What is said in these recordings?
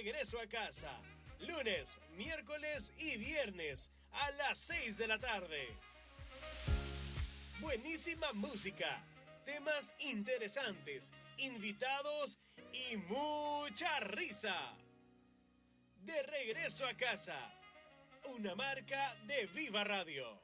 regreso a casa. Lunes, miércoles y viernes a las 6 de la tarde. Buenísima música, temas interesantes, invitados y mucha risa. De regreso a casa, una marca de Viva Radio.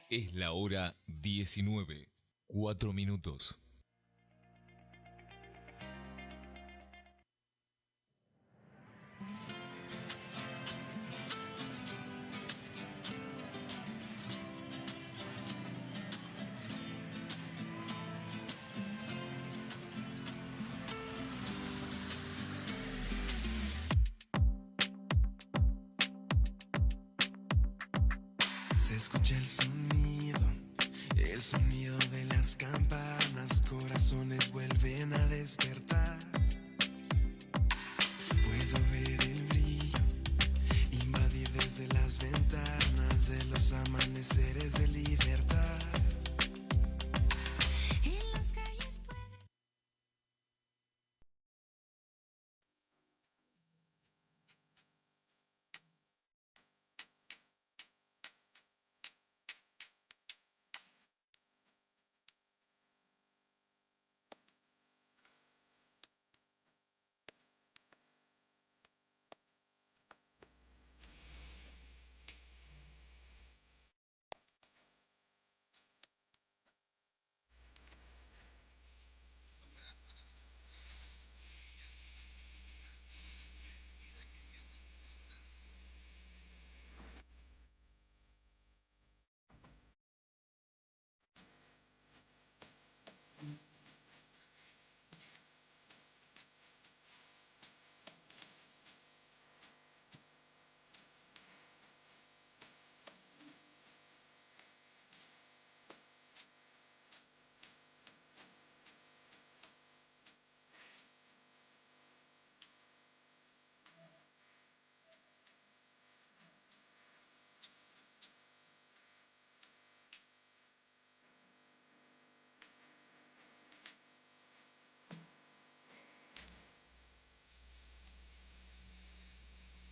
Es la hora 19, 4 minutos. Se escucha el sonido de las campanas, corazones vuelven a despertar. Puedo ver el brillo invadir desde las ventanas de los amaneceres de libertad. En las calles puedes...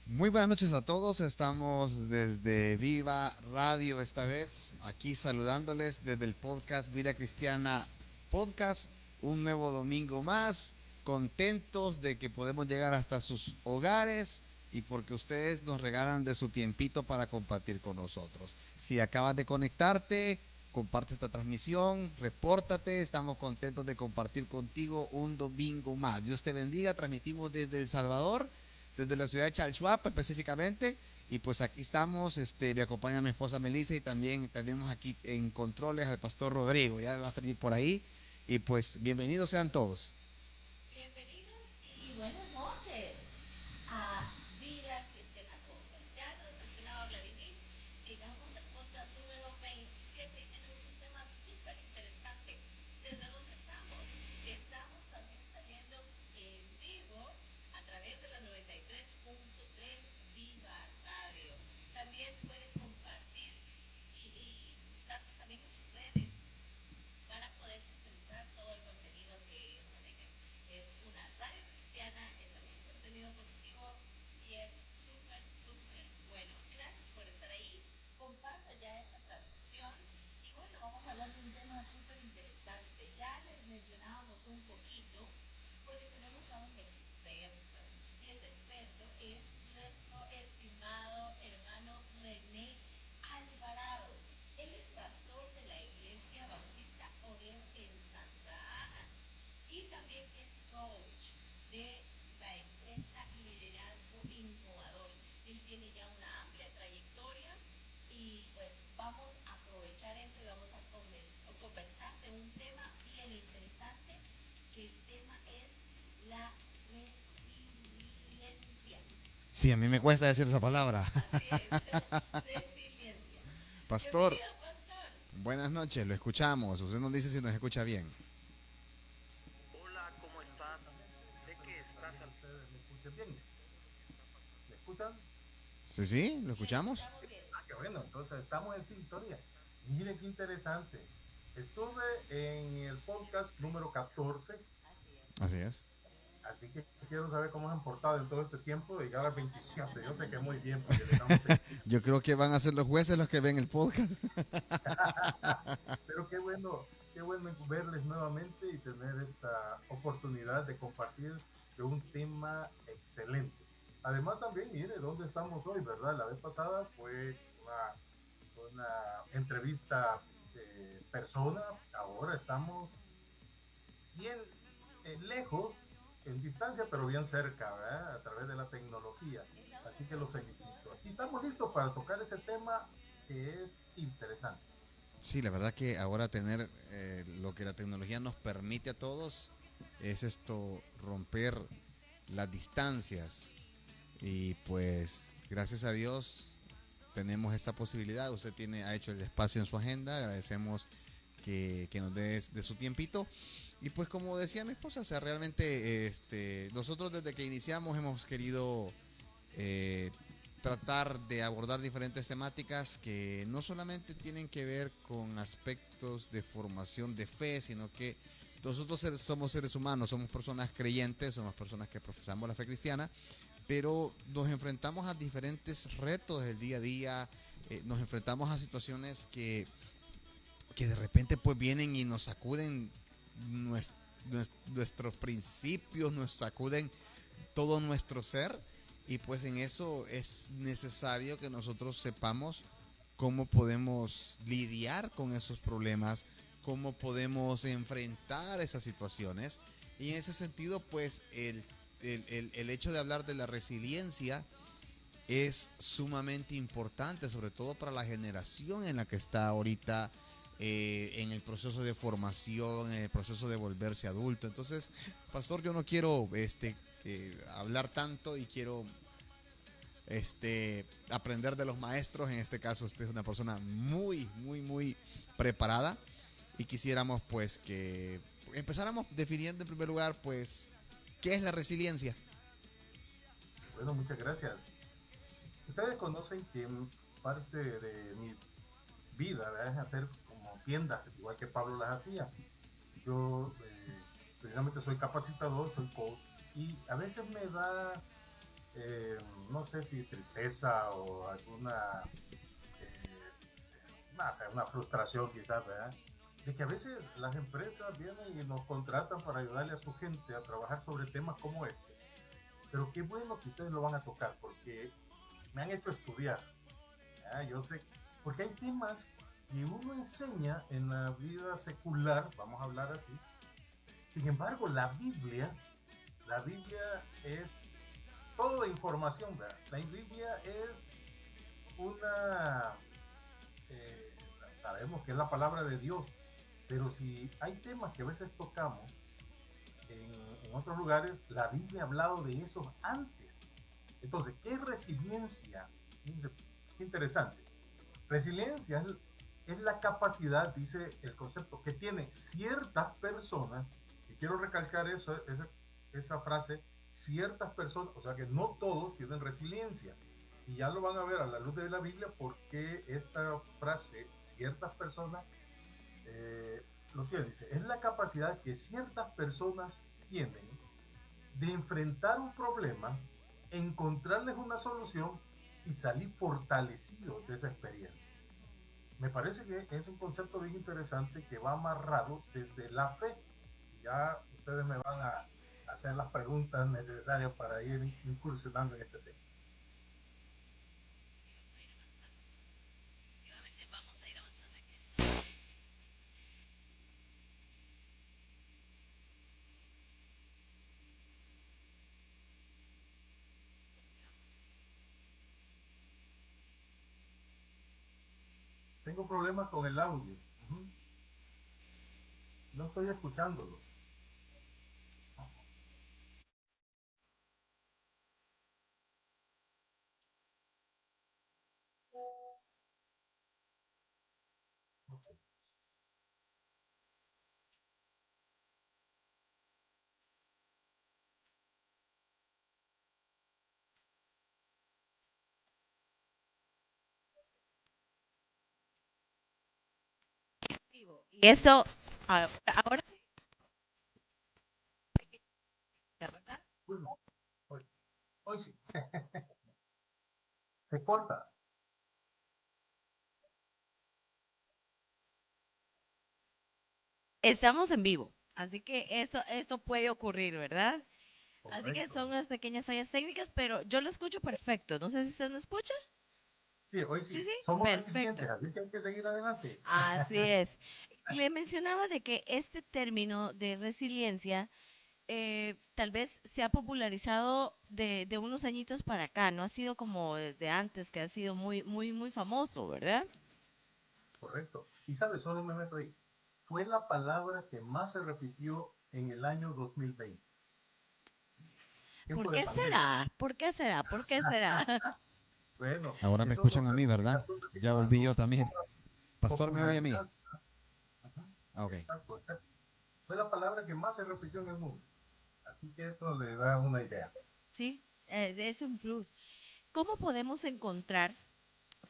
Muy buenas noches a todos, estamos desde Viva Radio esta vez, aquí saludándoles desde el podcast Vida Cristiana Podcast, un nuevo domingo más, contentos de que podemos llegar hasta sus hogares y porque ustedes nos regalan de su tiempito para compartir con nosotros. Si acabas de conectarte, comparte esta transmisión, repórtate, estamos contentos de compartir contigo un domingo más. Dios te bendiga, transmitimos desde El Salvador, desde la ciudad de Chalchuapa específicamente, y pues aquí estamos, me acompaña mi esposa Melissa y también tenemos aquí en controles al pastor Rodrigo, ya va a salir por ahí, y pues bienvenidos sean todos. Bienvenidos y buenas noches a Vida Cristiana Podcast. Ya nos mencionaba Vladimir, llegamos al podcast número 27 y tenemos un tema súper interesante. ¿Desde dónde estamos? Estamos también saliendo en vivo a través de la 93.3 Viva Radio. También pueden compartir y buscarnos también en sus redes para poder sintonizar todo el contenido que ellos manejan. Es una radio cristiana, es también contenido positivo y es súper, súper bueno. Gracias por estar ahí. Comparta ya esta transmisión. Y bueno, vamos a hablar de un tema súper interesante. Ya les mencionábamos un poquito porque tenemos a un experto. Y este experto es nuestro estimado hermano René Alvarado. Él es pastor de la Iglesia Bautista Oreo en Santa Ana y también es coach de la empresa Liderazgo Innovador. Él tiene ya una amplia trayectoria y pues vamos a aprovechar eso y vamos a conversar de un tema bien interesante, que el tema es la resiliencia. Sí, a mí me cuesta decir esa palabra. Así es, resiliencia. Pastor, Bienvenido, pastor. Buenas noches, lo escuchamos. Usted nos dice si nos escucha bien. Hola, ¿cómo estás? Sé que estás al... ¿Ustedes me escuchan bien? ¿Me escuchan? Sí, sí, lo escuchamos. Ah, qué bueno, entonces estamos en sintonía. Miren qué interesante. Estuve en el podcast número 14, Así es. así que quiero saber cómo se han portado en todo este tiempo y ahora 27. Yo sé que muy bien, porque le damos Yo creo que van a ser los jueces los que ven el podcast. pero qué bueno verles nuevamente y tener esta oportunidad de compartir de un tema excelente. Además también, mire, ¿dónde estamos hoy, verdad? La vez pasada fue una entrevista de personas, ahora estamos bien lejos, en distancia, pero bien cerca, ¿verdad? A través de la tecnología. Así que los felicito. Aquí estamos listos para tocar ese tema que es interesante. Sí, la verdad que ahora tener lo que la tecnología nos permite a todos es esto, romper las distancias. Y pues gracias a Dios tenemos esta posibilidad. Usted ha hecho el espacio en su agenda. Agradecemos que nos dé de su tiempito. Y pues como decía mi esposa, o sea, realmente nosotros desde que iniciamos hemos querido eh, tratar de abordar diferentes temáticas que no solamente tienen que ver con aspectos de formación de fe, sino que nosotros somos seres humanos, somos personas creyentes, somos personas que profesamos la fe cristiana, pero nos enfrentamos a diferentes retos del día a día, nos enfrentamos a situaciones que de repente pues vienen y nos sacuden nuestros principios, nos sacuden todo nuestro ser, y pues en eso es necesario que nosotros sepamos cómo podemos lidiar con esos problemas, cómo podemos enfrentar esas situaciones. Y en ese sentido pues el hecho de hablar de la resiliencia es sumamente importante, sobre todo para la generación en la que está ahorita, en el proceso de formación, en el proceso de volverse adulto. Entonces, pastor, yo no quiero hablar tanto y quiero aprender de los maestros. En este caso, usted es una persona muy, muy, muy preparada, y quisiéramos pues que empezáramos definiendo en primer lugar pues qué es la resiliencia. Bueno, muchas gracias. Ustedes conocen que parte de mi vida, ¿verdad?, es hacer como tiendas, igual que Pablo las hacía. Yo precisamente soy capacitador, soy coach, y a veces me da, no sé si tristeza o alguna, no sé, una frustración quizás, ¿verdad?, de que a veces las empresas vienen y nos contratan para ayudarle a su gente a trabajar sobre temas como este. Pero qué bueno que ustedes lo van a tocar, porque me han hecho estudiar. Yo sé, porque hay temas que uno enseña en la vida secular, vamos a hablar así. Sin embargo, la Biblia es toda información, ¿verdad? La Biblia es una, eh, sabemos que es la palabra de Dios, pero si hay temas que a veces tocamos en otros lugares, la Biblia ha hablado de eso antes. Entonces, ¿qué es resiliencia? Qué interesante. Resiliencia es la capacidad, dice el concepto, que tienen ciertas personas, y quiero recalcar esa frase, ciertas personas, o sea que no todos tienen resiliencia. Y ya lo van a ver a la luz de la Biblia porque esta frase, ciertas personas, lo que dice, es la capacidad que ciertas personas tienen de enfrentar un problema, encontrarles una solución y salir fortalecidos de esa experiencia. Me parece que es un concepto bien interesante que va amarrado desde la fe. Ya ustedes me van a hacer las preguntas necesarias para ir incursionando en este tema. Efectivamente, vamos a ir avanzando en esto. Tengo problemas con el audio. No estoy escuchándolo. Y eso, ahora sí, ¿verdad? Bueno, hoy, hoy sí, se corta. Estamos en vivo, así que eso puede ocurrir, ¿verdad? Así que Correcto. son unas pequeñas fallas técnicas, pero yo lo escucho perfecto. No sé si usted me escucha. Sí, hoy Sí, sí. sí, Somos perfecto. resilientes, así que hay que seguir adelante. Así es. Le mencionaba de que este término de resiliencia tal vez se ha popularizado de unos añitos para acá, no ha sido como de antes, que ha sido muy, muy, muy famoso, ¿verdad? Correcto. Y sabes, solo me meto ahí. Fue la palabra que más se repitió en el año 2020, ¿Por tiempo de qué pandemia. será? ¿Por qué será? ¿Por qué será? Bueno, Ahora me eso escuchan nos a mí, ¿verdad? ratifica todo que Ya volví yo cuando también. Pastor, ¿me oye a mí? popularidad, ajá, Ah, ok. exacto, exacto, fue la palabra que más se repitió en el mundo. Así que eso le da una idea. Sí, es un plus. ¿Cómo podemos encontrar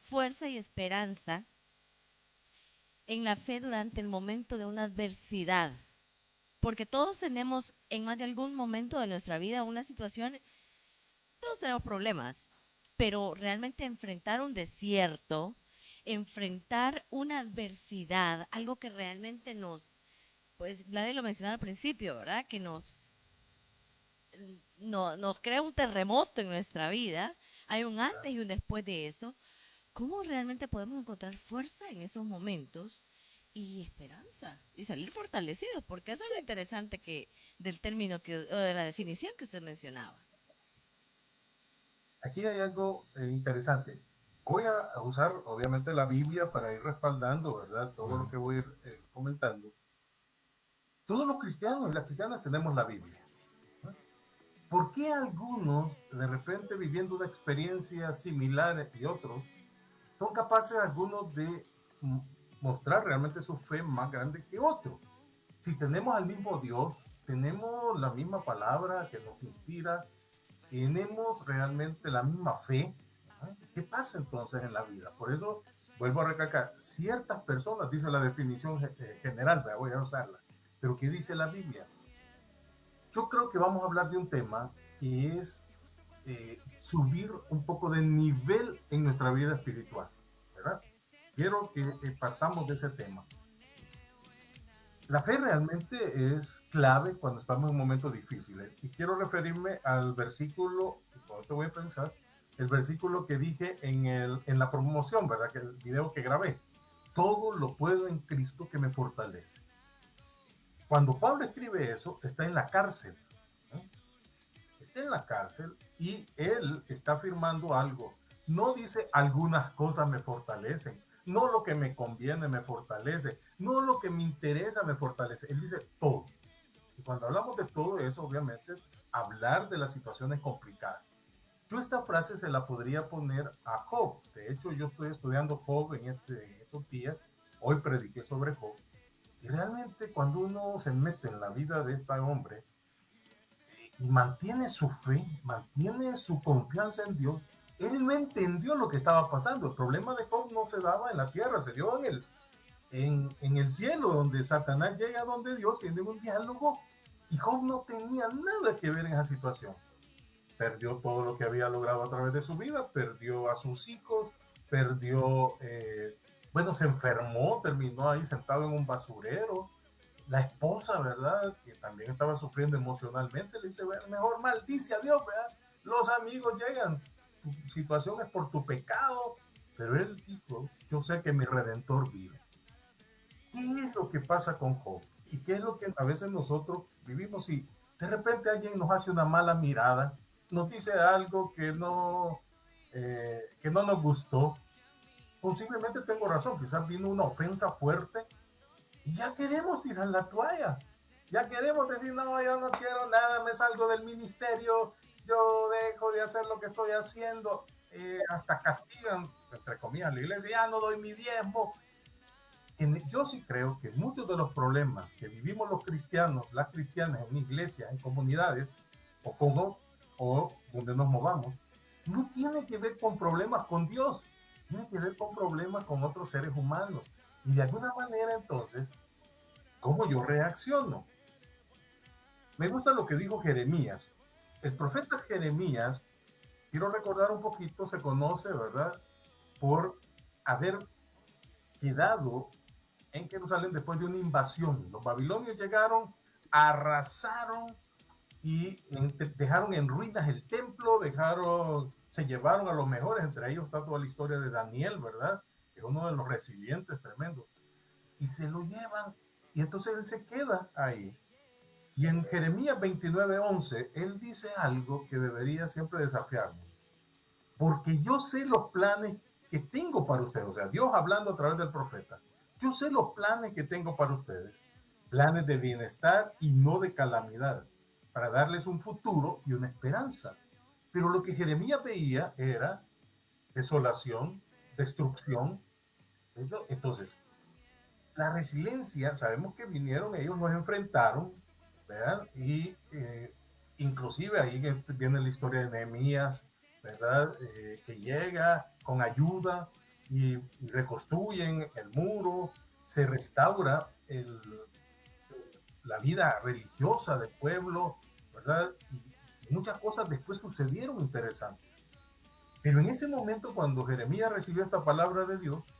fuerza y esperanza en la fe durante el momento de una adversidad? Porque todos tenemos en más de algún momento de nuestra vida una situación, todos tenemos problemas, pero realmente enfrentar un desierto, enfrentar una adversidad, algo que realmente pues Gladys lo mencionaba al principio, ¿verdad? Que nos crea un terremoto en nuestra vida, hay un antes Claro. y un después de eso. ¿Cómo realmente podemos encontrar fuerza en esos momentos y esperanza y salir fortalecidos? Porque eso es lo interesante del término o de la definición que usted mencionaba. Aquí hay algo interesante. Voy a usar, obviamente, la Biblia para ir respaldando, ¿verdad? Todo lo que voy a ir comentando. Todos los cristianos y las cristianas tenemos la Biblia. ¿No? ¿Por qué algunos, de repente viviendo una experiencia similar y otros, son capaces algunos de mostrar realmente su fe más grande que otros? Si tenemos al mismo Dios, tenemos la misma palabra que nos inspira, tenemos realmente la misma fe, ¿no? ¿Qué pasa entonces en la vida? Por eso vuelvo a recalcar, ciertas personas, dice la definición general, voy a usarla, pero ¿qué dice la Biblia? Yo creo que vamos a hablar de un tema que es subir un poco de nivel en nuestra vida espiritual, ¿verdad? Quiero que partamos de ese tema. La fe realmente es clave cuando estamos en momentos difíciles. Y quiero referirme al versículo, y con esto voy a pensar, el versículo que dije en la promoción, ¿verdad? Que el video que grabé. Todo lo puedo en Cristo que me fortalece. Cuando Pablo escribe eso, está en la cárcel. ¿No? Está en la cárcel y él está afirmando algo. No dice algunas cosas me fortalecen, no lo que me conviene me fortalece, no lo que me interesa me fortalece. Él dice todo. Y cuando hablamos de todo eso, obviamente, hablar de las situaciones complicadas. Yo esta frase se la podría poner a Job. De hecho, yo estoy estudiando Job en estos días. Hoy prediqué sobre Job. Y realmente cuando uno se mete en la vida de este hombre, y mantiene su fe, mantiene su confianza en Dios, él no entendió lo que estaba pasando. El problema de Job no se daba en la tierra, se dio en el cielo, donde Satanás llega donde Dios, tiene un diálogo, y Job no tenía nada que ver en esa situación. Perdió todo lo que había logrado a través de su vida, perdió a sus hijos, perdió, bueno, se enfermó, terminó ahí sentado en un basurero. La esposa, ¿verdad? Que también estaba sufriendo emocionalmente, le dice, bueno, mejor maldice a Dios, ¿verdad? Los amigos llegan, tu situación es por tu pecado, pero él dijo, yo sé que mi redentor vive. ¿Qué es lo que pasa con Job? ¿Y qué es lo que a veces nosotros vivimos? Si de repente alguien nos hace una mala mirada, nos dice algo que no nos gustó, posiblemente tengo razón, quizás vino una ofensa fuerte y ya queremos tirar la toalla. Ya queremos decir, no, yo no quiero nada, me salgo del ministerio, yo dejo de hacer lo que estoy haciendo. Hasta castigan, entre comillas, la iglesia, ya no doy mi diezmo. Yo sí creo que muchos de los problemas que vivimos los cristianos, las cristianas en iglesias, en comunidades, o donde nos movamos, no tiene que ver con problemas con Dios, tiene que ver con problemas con otros seres humanos. Y de alguna manera entonces, ¿cómo yo reacciono? Me gusta lo que dijo Jeremías. El profeta Jeremías, quiero recordar un poquito, se conoce, ¿verdad?, por haber quedado en Jerusalén después de una invasión. Los babilonios llegaron, arrasaron y dejaron en ruinas el templo, se llevaron a los mejores, entre ellos está toda la historia de Daniel, ¿verdad?, que es uno de los resilientes tremendos, y se lo llevan, y entonces él se queda ahí. Y en Jeremías 29:11, él dice algo que debería siempre desafiarnos. Porque yo sé los planes que tengo para ustedes. O sea, Dios hablando a través del profeta. Yo sé los planes que tengo para ustedes. Planes de bienestar y no de calamidad. Para darles un futuro y una esperanza. Pero lo que Jeremías veía era desolación, destrucción. Entonces, la resiliencia, sabemos que vinieron, ellos nos enfrentaron, ¿verdad? Y inclusive ahí viene la historia de Nehemías, ¿verdad? Que llega con ayuda y reconstruyen el muro, se restaura la vida religiosa del pueblo, ¿verdad? Y muchas cosas después sucedieron interesantes. Pero en ese momento, cuando Jeremías recibió esta palabra de Dios,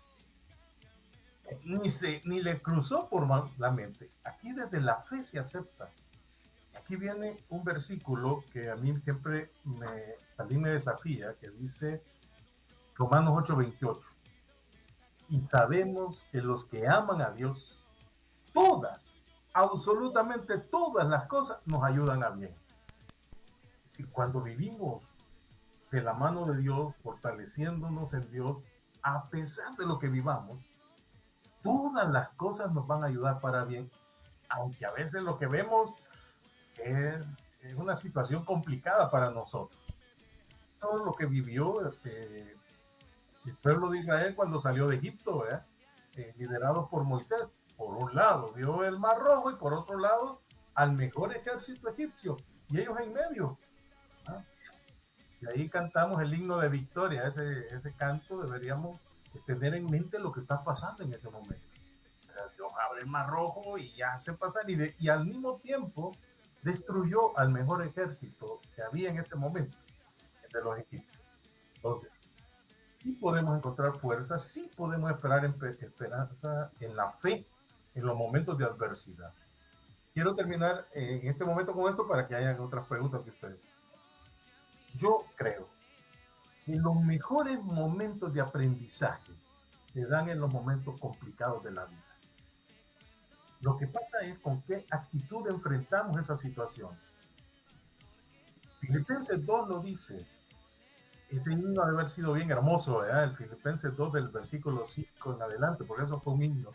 ni le cruzó por la mente. Aquí desde la fe se acepta. Aquí viene un versículo que a mí siempre me desafía, que dice Romanos 8:28. Y sabemos que los que aman a Dios, todas, absolutamente todas las cosas nos ayudan a bien. Si cuando vivimos de la mano de Dios, fortaleciéndonos en Dios, a pesar de lo que vivamos, todas las cosas nos van a ayudar para bien, aunque a veces lo que vemos es una situación complicada para nosotros. Todo lo que vivió el pueblo de Israel cuando salió de Egipto, liderado por Moisés, por un lado vio el Mar Rojo y por otro lado al mejor ejército egipcio y ellos en medio. Y ahí cantamos el himno de victoria, ese canto deberíamos tener en mente lo que está pasando en ese momento. Dios abre el Mar Rojo y ya hace pasar y al mismo tiempo destruyó al mejor ejército que había en ese momento, de los egipcios. Entonces, sí podemos encontrar fuerza, sí podemos esperar esperanza en la fe en los momentos de adversidad. Quiero terminar en este momento con esto para que hayan otras preguntas que ustedes. Yo creo que los mejores momentos de aprendizaje se dan en los momentos complicados de la vida. Lo que pasa es con qué actitud enfrentamos esa situación. Filipenses 2 lo dice. Ese himno debe haber sido bien hermoso, ¿verdad? El Filipenses 2 del versículo 5 en adelante, porque eso fue un himno.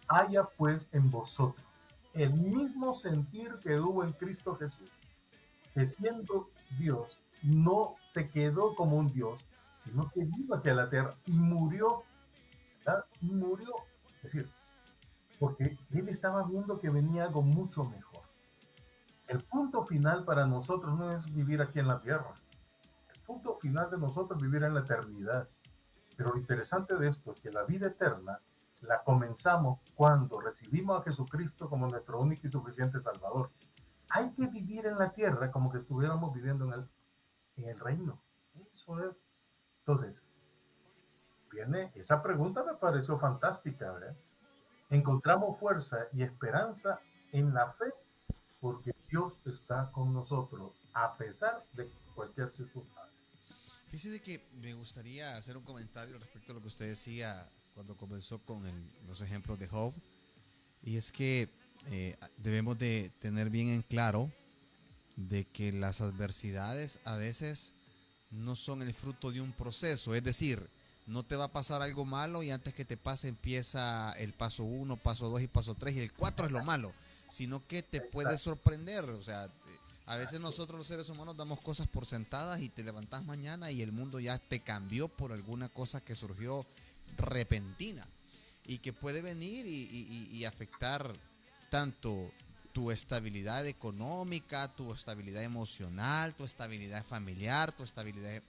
Haya pues en vosotros el mismo sentir que hubo en Cristo Jesús, que siendo Dios, no se quedó como un Dios, sino que vino hacia la tierra y murió, ¿verdad? Y murió, es decir, porque él estaba viendo que venía algo mucho mejor. El punto final para nosotros no es vivir aquí en la tierra. El punto final de nosotros es vivir en la eternidad. Pero lo interesante de esto es que la vida eterna la comenzamos cuando recibimos a Jesucristo como nuestro único y suficiente Salvador. Hay que vivir en la tierra como que estuviéramos viviendo en el reino. Eso es. Entonces, viene esa pregunta, me pareció fantástica, ¿verdad? Encontramos fuerza y esperanza en la fe porque Dios está con nosotros a pesar de cualquier circunstancia. Fíjese que me gustaría hacer un comentario respecto a lo que usted decía cuando comenzó con los ejemplos de Job. Y es que debemos de tener bien en claro de que las adversidades a veces no son el fruto de un proceso. Es decir, no te va a pasar algo malo y antes que te pase empieza el paso 1, paso 2 y paso 3 y el 4 es lo malo, sino que te puede sorprender. O sea, a veces nosotros los seres humanos damos cosas por sentadas y te levantás mañana y el mundo ya te cambió por alguna cosa que surgió repentina y que puede venir y afectar tanto tu estabilidad económica, tu estabilidad emocional, tu estabilidad familiar, tu estabilidad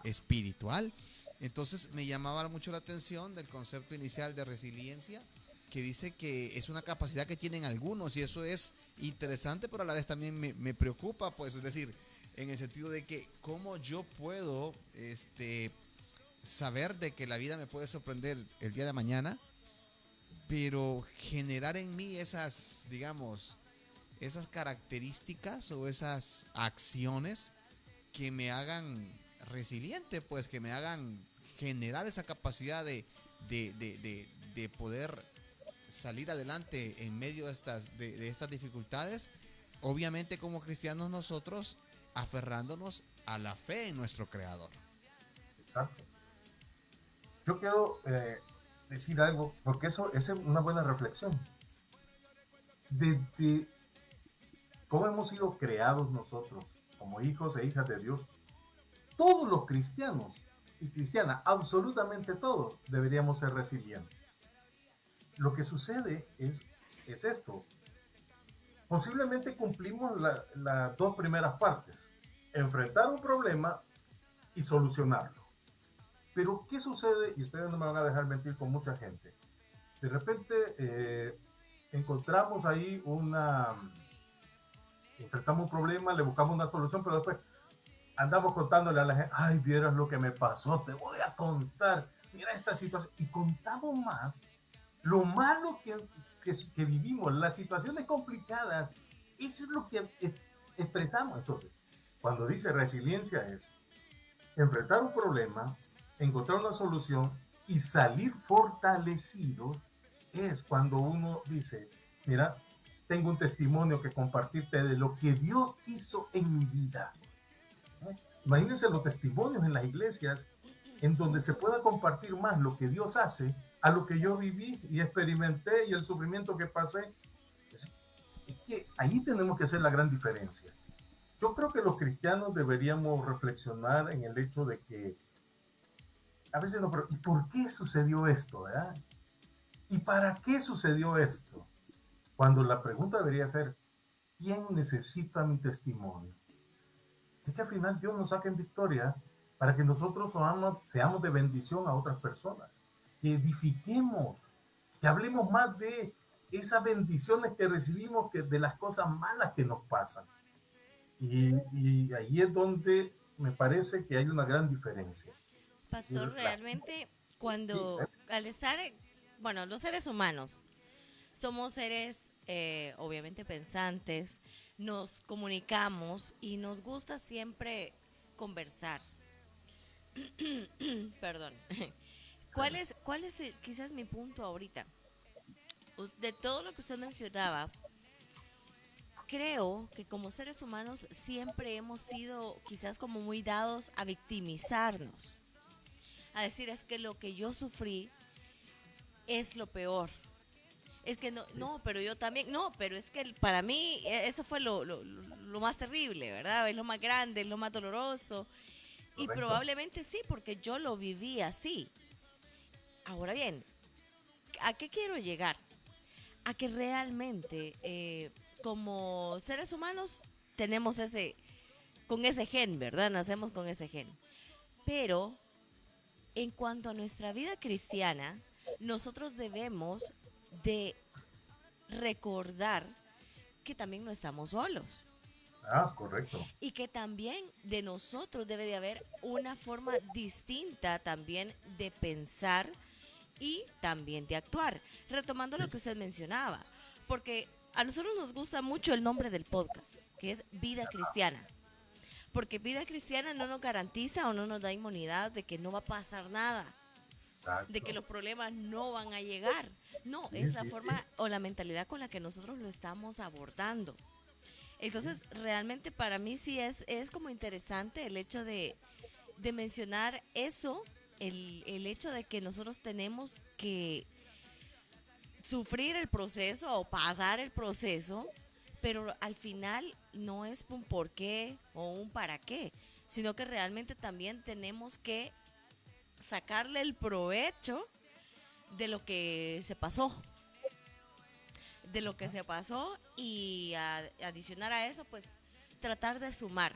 espiritual. Entonces me llamaba mucho la atención del concepto inicial de resiliencia, que dice que es una capacidad que tienen algunos y eso es interesante, pero a la vez también me preocupa, pues, es decir, en el sentido de que cómo yo puedo saber de que la vida me puede sorprender el día de mañana, pero generar en mí esas, digamos, esas características o esas acciones que me hagan resiliente, pues que me hagan generar esa capacidad de poder salir adelante en medio de estas dificultades, obviamente como cristianos nosotros aferrándonos a la fe en nuestro Creador. Exacto. Yo quiero decir algo, porque eso es una buena reflexión. Desde cómo hemos sido creados nosotros, como hijos e hijas de Dios, todos los cristianos y cristianas, absolutamente todos, deberíamos ser resilientes. Lo que sucede es esto. Posiblemente cumplimos las dos primeras partes, enfrentar un problema y solucionarlo. Pero ¿qué sucede? Y ustedes no me van a dejar mentir con mucha gente. De repente encontramos ahí enfrentamos un problema, le buscamos una solución, pero después andamos contándole a la gente, ay, vieras lo que me pasó, te voy a contar, mira esta situación. Y contamos más lo malo que vivimos, las situaciones complicadas. Eso es lo que expresamos. Entonces, cuando dice resiliencia es enfrentar un problema, encontrar una solución y salir fortalecidos, es cuando uno dice, mira, tengo un testimonio que compartirte de lo que Dios hizo en mi vida. Imagínense los testimonios en las iglesias en donde se pueda compartir más lo que Dios hace a lo que yo viví y experimenté y el sufrimiento que pasé. Es que ahí tenemos que hacer la gran diferencia. Yo creo que los cristianos deberíamos reflexionar en el hecho de que a veces no, pero ¿y por qué sucedió esto? ¿Verdad? ¿Y para qué sucedió esto? Cuando la pregunta debería ser, ¿quién necesita mi testimonio? Es que al final Dios nos saque en victoria para que nosotros seamos de bendición a otras personas, que edifiquemos, que hablemos más de esas bendiciones que recibimos que de las cosas malas que nos pasan. Y ahí es donde me parece que hay una gran diferencia. Pastor, realmente cuando al estar, bueno, los seres humanos somos seres obviamente pensantes, nos comunicamos y nos gusta siempre conversar. Perdón. ¿Cuál es quizás mi punto ahorita? De todo lo que usted mencionaba, creo que como seres humanos siempre hemos sido quizás como muy dados a victimizarnos. A decir, es que lo que yo sufrí es lo peor. Es que no, pero yo también, no, pero es que para mí eso fue lo más terrible, ¿verdad? Es lo más grande, es lo más doloroso. Correcto. Y probablemente sí, porque yo lo viví así. Ahora bien, ¿a qué quiero llegar? A que realmente como seres humanos tenemos con ese gen, ¿verdad? Nacemos con ese gen. Pero en cuanto a nuestra vida cristiana, nosotros debemos de recordar que también no estamos solos. Correcto. Y que también de nosotros debe de haber una forma distinta también de pensar y también de actuar. Retomando lo que usted mencionaba, porque a nosotros nos gusta mucho el nombre del podcast, que es Vida Cristiana. Porque vida cristiana no nos garantiza o no nos da inmunidad de que no va a pasar nada. Exacto. De que los problemas no van a llegar. No, es la forma o la mentalidad con la que nosotros lo estamos abordando. Entonces, realmente para mí sí es como interesante el hecho de mencionar eso, el hecho de que nosotros tenemos que sufrir el proceso o pasar el proceso, pero al final no es un por qué o un para qué, sino que realmente también tenemos que sacarle el provecho de lo que se pasó. De lo que se pasó y adicionar a eso, pues tratar de sumar.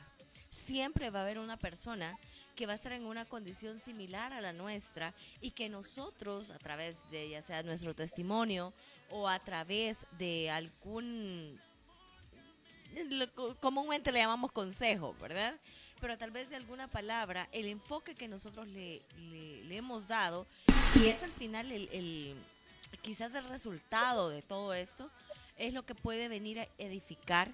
Siempre va a haber una persona que va a estar en una condición similar a la nuestra y que nosotros, a través de ya sea nuestro testimonio o a través de algún, comúnmente le llamamos consejo, ¿verdad? Pero tal vez de alguna palabra, el enfoque que nosotros le hemos dado, y es al final quizás el resultado de todo esto, es lo que puede venir a edificar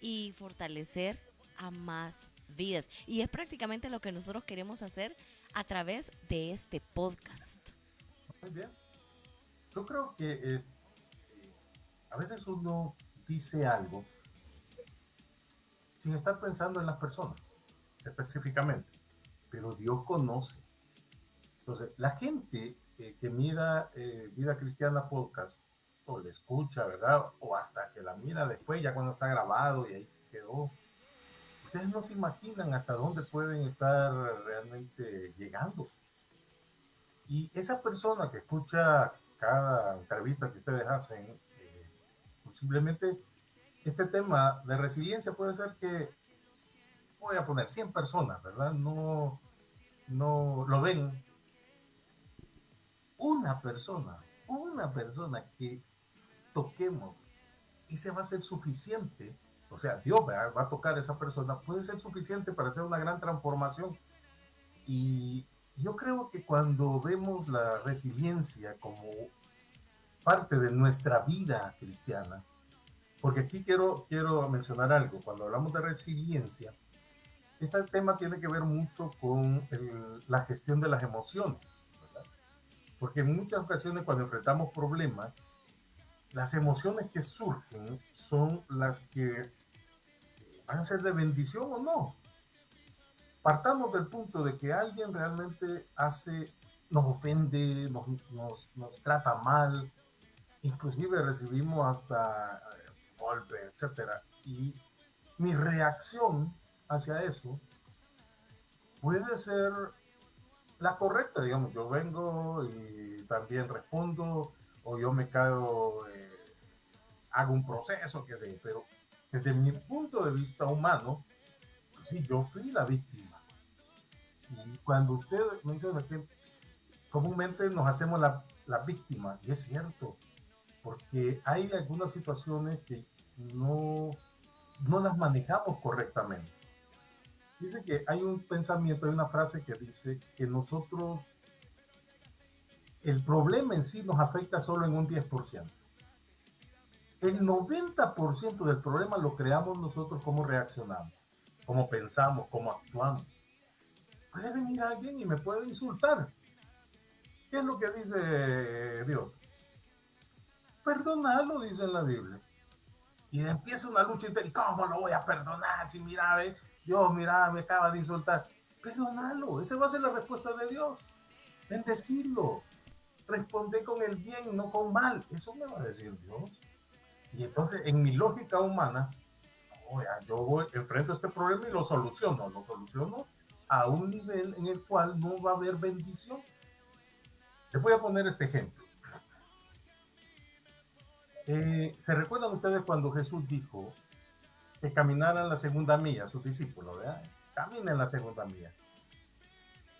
y fortalecer a más vidas. Y es prácticamente lo que nosotros queremos hacer a través de este podcast. Muy bien. Yo creo que a veces uno dice algo sin estar pensando en las personas específicamente, pero Dios conoce. Entonces, la gente que mira Vida Cristiana Podcast o le escucha, ¿verdad? O hasta que la mira después, ya cuando está grabado y ahí se quedó. Ustedes no se imaginan hasta dónde pueden estar realmente llegando. Y esa persona que escucha cada entrevista que ustedes hacen, posiblemente este tema de resiliencia puede ser que, voy a poner 100 personas, ¿verdad? No lo ven. Una persona que toquemos, ese va a ser suficiente. O sea, Dios va a tocar a esa persona, puede ser suficiente para hacer una gran transformación. Y yo creo que cuando vemos la resiliencia como parte de nuestra vida cristiana, porque aquí quiero mencionar algo, cuando hablamos de resiliencia, este tema tiene que ver mucho con la gestión de las emociones, ¿verdad? Porque en muchas ocasiones cuando enfrentamos problemas, las emociones que surgen son las que van a ser de bendición o no. Partamos del punto de que alguien realmente nos ofende, nos trata mal, inclusive recibimos hasta golpes, etcétera. Y mi reacción hacia eso puede ser la correcta, digamos, yo vengo y también respondo, o yo me caigo, hago un proceso, que sé, pero desde mi punto de vista humano, pues sí, yo fui la víctima. Y cuando usted menciona que comúnmente nos hacemos la víctima, y es cierto, porque hay algunas situaciones que no las manejamos correctamente. Dice que hay un pensamiento, hay una frase que dice que nosotros, el problema en sí nos afecta solo en un 10%. El 90% del problema lo creamos nosotros, cómo reaccionamos, cómo pensamos, cómo actuamos. Puede venir alguien y me puede insultar. ¿Qué es lo que dice Dios? Perdonarlo, dice en la Biblia. Y empieza una lucha y ¿cómo lo voy a perdonar? Si mira, Dios, mira, me acaba de insultar. Perdonarlo, esa va a ser la respuesta de Dios. Bendecirlo. Responde con el bien, no con mal. Eso me va a decir Dios. Y entonces, en mi lógica humana, yo enfrento este problema y lo soluciono a un nivel en el cual no va a haber bendición. Les voy a poner este ejemplo. ¿Se recuerdan ustedes cuando Jesús dijo que caminaran la segunda milla, sus discípulos, ¿verdad? Caminen la segunda milla.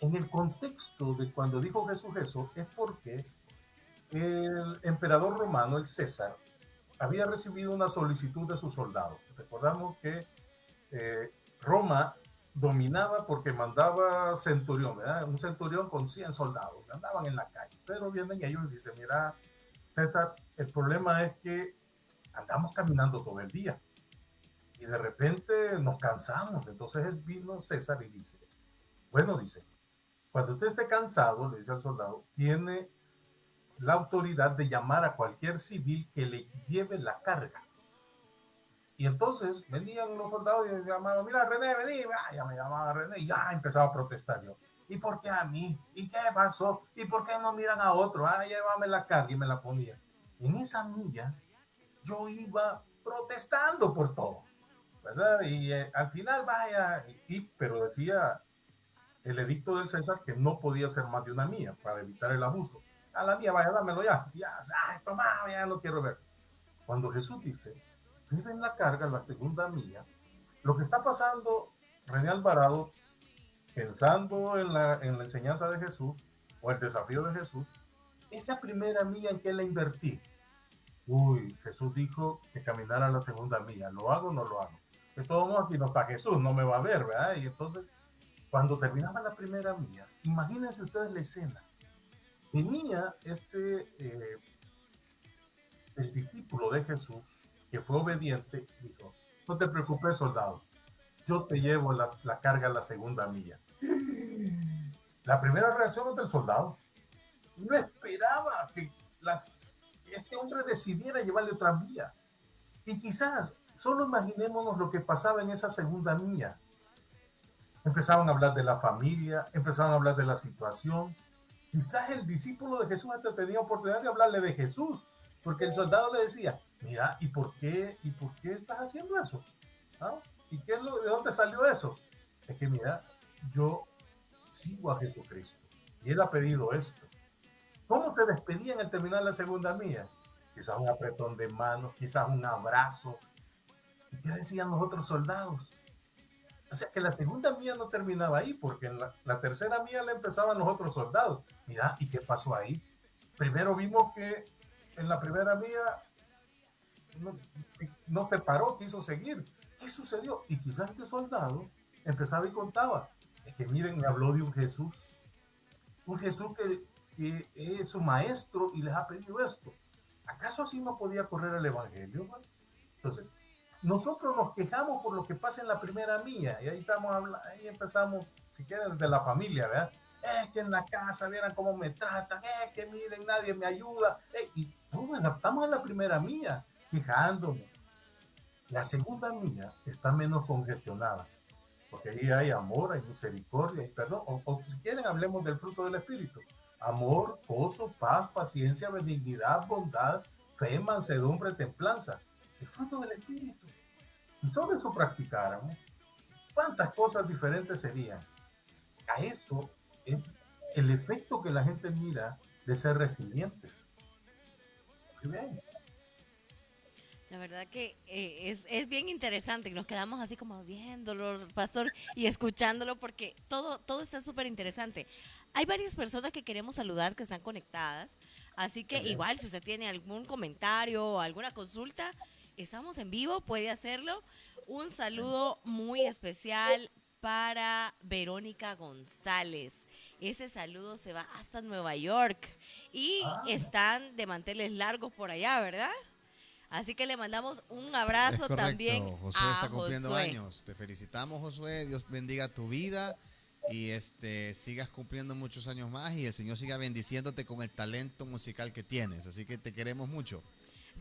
En el contexto de cuando dijo Jesús eso, es porque el emperador romano, el César, había recibido una solicitud de sus soldados. Recordamos que Roma dominaba porque mandaba centurión, ¿verdad? Un centurión con 100 soldados, que andaban en la calle. Pero vienen ellos y dicen, mira, César, el problema es que andamos caminando todo el día y de repente nos cansamos. Entonces vino César y dice, bueno, dice, cuando usted esté cansado, le dice al soldado, tiene la autoridad de llamar a cualquier civil que le lleve la carga. Y entonces venían los soldados y me llamaban, mira, René, vení, ya me llamaba René y ya empezaba a protestar yo. ¿Y por qué a mí? ¿Y qué pasó? ¿Y por qué no miran a otro? Llévame la carga y me la ponía. En esa milla yo iba protestando por todo, ¿verdad? Y al final, pero decía el edicto del César que no podía ser más de una milla para evitar el abuso. A la mía, vaya, dámelo ya. Toma, ya no quiero ver. Cuando Jesús dice, lleven la carga, la segunda milla, lo que está pasando, René Alvarado, pensando en la enseñanza de Jesús o el desafío de Jesús, esa primera milla en que la invertí. Uy, Jesús dijo que caminara la segunda milla. ¿Lo hago o no lo hago? De todos modos, aquí no está Jesús, no me va a ver, ¿verdad? Y entonces, cuando terminaba la primera milla, imagínense ustedes la escena. Venía el discípulo de Jesús, que fue obediente, dijo, no te preocupes, soldado, yo te llevo la carga a la segunda milla. La primera reacción del soldado. No esperaba que este hombre decidiera llevarle otra milla. Y quizás, solo imaginémonos lo que pasaba en esa segunda milla. Empezaban a hablar de la familia, empezaban a hablar de la situación. Quizás el discípulo de Jesús hasta tenía oportunidad de hablarle de Jesús, porque el soldado le decía, mira, ¿y por qué estás haciendo eso? ¿Ah? ¿Y de dónde salió eso? Es que mira, yo sigo a Jesucristo y él ha pedido esto. ¿Cómo te despedían al terminar la segunda milla? Quizás un apretón de manos, quizás un abrazo. ¿Y qué decían los otros soldados? O sea que la segunda milla no terminaba ahí, porque en la tercera milla la empezaban los otros soldados. Mira, ¿y qué pasó ahí? Primero vimos que en la primera milla no se paró, quiso seguir. ¿Qué sucedió? Y quizás este soldado empezaba y contaba. Es que miren, me habló de un Jesús que es su maestro y les ha pedido esto. ¿Acaso así no podía correr el evangelio? ¿No? Entonces, nosotros nos quejamos por lo que pasa en la primera milla y ahí empezamos, si quieren, de la familia, ¿verdad? Es que en la casa vieran cómo me tratan, es que miren, nadie me ayuda. Y estamos en la primera milla, quejándonos. La segunda milla está menos congestionada, porque ahí hay amor, hay misericordia, hay perdón, o si quieren hablemos del fruto del Espíritu. Amor, gozo, paz, paciencia, benignidad, bondad, fe, mansedumbre, templanza. El fruto del Espíritu. Si solo eso practicáramos, ¿cuántas cosas diferentes serían? A esto es el efecto que la gente mira de ser resilientes. Muy bien. La verdad que es bien interesante y nos quedamos así como viéndolo, pastor, y escuchándolo porque todo está súper interesante. Hay varias personas que queremos saludar que están conectadas, así que igual si usted tiene algún comentario o alguna consulta, estamos en vivo, puede hacerlo. Un saludo muy especial para Verónica González. Ese saludo se va hasta Nueva York y están de manteles largos por allá, ¿verdad? Así que le mandamos un abrazo también Josué a está cumpliendo Josué. años. Te felicitamos, Josué. Dios bendiga tu vida y sigas cumpliendo muchos años más y el Señor siga bendiciéndote con el talento musical que tienes. Así que te queremos mucho.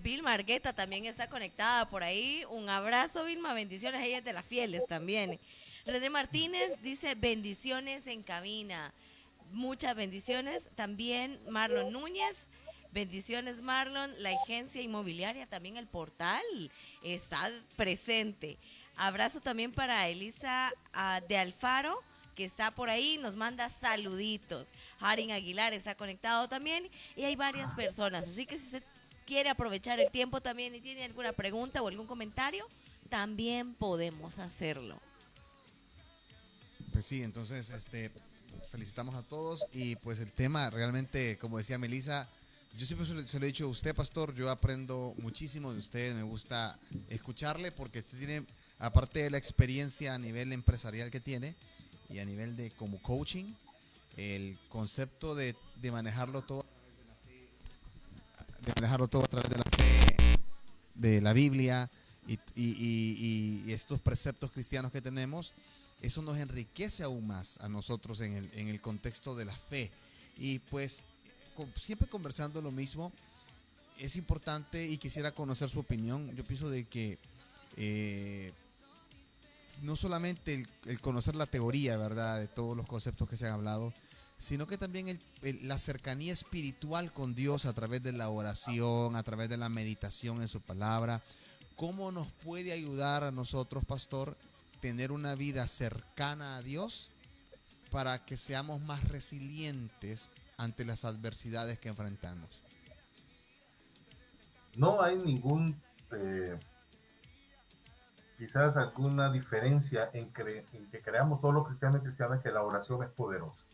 Vilma Argueta también está conectada por ahí. Un abrazo, Vilma. Bendiciones. Ella es de las fieles también. René Martínez dice bendiciones en cabina. Muchas bendiciones. También Marlon Núñez. Bendiciones, Marlon. La agencia inmobiliaria, también el portal, está presente. Abrazo también para Elisa de Alfaro, que está por ahí, nos manda saluditos. Harin Aguilar está conectado también y hay varias personas. Así que si usted quiere aprovechar el tiempo también y tiene alguna pregunta o algún comentario, también podemos hacerlo. Pues sí, entonces felicitamos a todos y pues el tema realmente, como decía Melissa, yo siempre se lo he dicho a usted, pastor, yo aprendo muchísimo de usted, me gusta escucharle porque usted tiene, aparte de la experiencia a nivel empresarial que tiene y a nivel de como coaching, el concepto de manejarlo todo a través de la fe, de la Biblia y estos preceptos cristianos que tenemos, eso nos enriquece aún más a nosotros en el contexto de la fe. Y pues siempre conversando lo mismo, es importante y quisiera conocer su opinión. Yo pienso de que no solamente el conocer la teoría, ¿verdad?, de todos los conceptos que se han hablado, sino que también la cercanía espiritual con Dios a través de la oración, a través de la meditación en su palabra. ¿Cómo nos puede ayudar a nosotros, pastor, tener una vida cercana a Dios para que seamos más resilientes ante las adversidades que enfrentamos? No hay ningún quizás alguna diferencia en que creamos todos los cristianos y cristianas que la oración es poderosa.